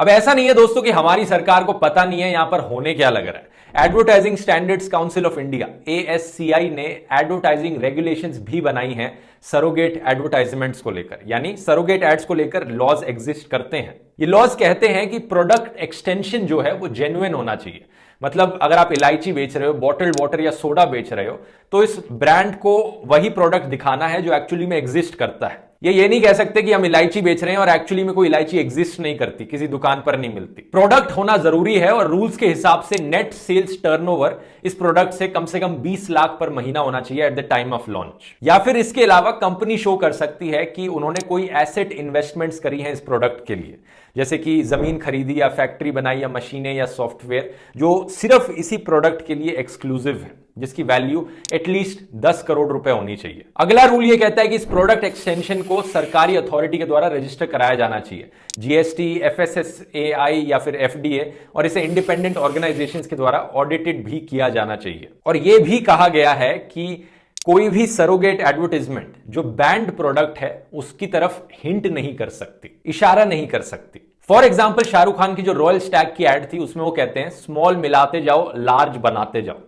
अब ऐसा नहीं है दोस्तों कि हमारी सरकार को पता नहीं है यहां पर होने क्या लग रहा है। Advertising standards council of India ASCI ने एडवर्टाइजिंग रेगुलेशंस भी बनाई हैं सरोगेट एडवर्टाइजमेंट्स को लेकर, यानी सरोगेट एड्स को लेकर लॉज एग्जिस्ट करते हैं। ये लॉज कहते हैं कि प्रोडक्ट एक्सटेंशन जो है वो जेन्युइन होना चाहिए। मतलब अगर आप इलायची बेच रहे हो, बॉटल्ड वाटर या सोडा बेच रहे हो, तो इस ब्रांड को वही प्रोडक्ट दिखाना है जो एक्चुअली में एग्जिस्ट करता है। ये नहीं कह सकते कि हम इलायची बेच रहे हैं और एक्चुअली में कोई इलायची एग्जिस्ट नहीं करती, किसी दुकान पर नहीं मिलती। प्रोडक्ट होना जरूरी है और रूल्स के हिसाब से नेट सेल्स टर्नओवर इस प्रोडक्ट से कम 20 लाख पर महीना होना चाहिए at the time of launch. या फिर इसके अलावा कंपनी शो कर सकती है कि उन्होंने कोई एसेट इन्वेस्टमेंट्स करी है इस प्रोडक्ट के लिए, जैसे कि जमीन खरीदी या फैक्ट्री बनाई या मशीनें या सॉफ्टवेयर जो सिर्फ इसी प्रोडक्ट के लिए एक्सक्लूसिव है, जिसकी वैल्यू एटलीस्ट 10 करोड़ रुपए होनी चाहिए। अगला रूल यह कहता है कि इस प्रोडक्ट एक्सटेंशन को सरकारी अथॉरिटी के द्वारा रजिस्टर कराया जाना चाहिए, GST, FSSAI या फिर FDA, और इसे इंडिपेंडेंट ऑर्गेनाइजेशंस के द्वारा ऑडिटेड भी किया जाना चाहिए। और यह भी कहा गया है कि कोई भी सरोगेट एडवर्टाइजमेंट जो बैंड प्रोडक्ट है उसकी तरफ हिंट नहीं कर सकती, इशारा नहीं कर सकती। फॉर एग्जाम्पल शाहरुख खान की जो रॉयल स्टैग की एड थी उसमें वो कहते हैं स्मॉल मिलाते जाओ लार्ज बनाते जाओ।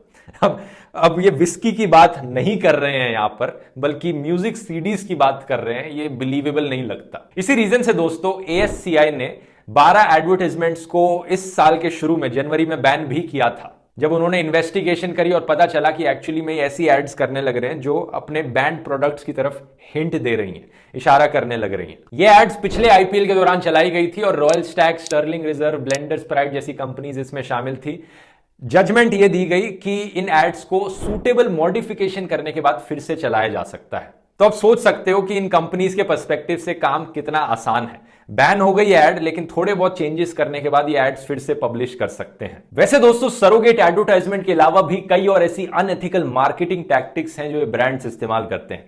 अब ये विस्की की बात नहीं कर रहे हैं यहां पर, बल्कि म्यूजिक सीडीज की बात कर रहे हैं। ये बिलीवेबल नहीं लगता। इसी रीजन से दोस्तों ASCI ने 12 एडवर्टाइजमेंट्स को इस साल के शुरू में जनवरी में बैन भी किया था, जब उन्होंने इन्वेस्टिगेशन करी और पता चला कि एक्चुअली में ऐसी एड्स करने लग रहे हैं जो अपने बैंड प्रोडक्ट्स की तरफ हिंट दे रही हैं, इशारा करने लग रही हैं। ये एड्स पिछले IPL के दौरान चलाई गई थी और Royal Stag, Sterling Reserve, Blenders Pride जैसी कंपनीज इसमें शामिल थी। जजमेंट ये दी गई कि इन एड्स को सूटेबल मॉडिफिकेशन करने के बाद फिर से चलाया जा सकता है। तो आप सोच सकते हो कि इन कंपनीज के पर्सपेक्टिव से काम कितना आसान है। बैन हो गई एड, लेकिन थोड़े बहुत चेंजेस करने के बाद ये एड्स फिर से पब्लिश कर सकते हैं। वैसे दोस्तों सरोगेट एडवर्टाइजमेंट के अलावा भी कई और ऐसी अनएथिकल मार्केटिंग टैक्टिक्स हैं जो ये ब्रांड्स इस्तेमाल करते हैं।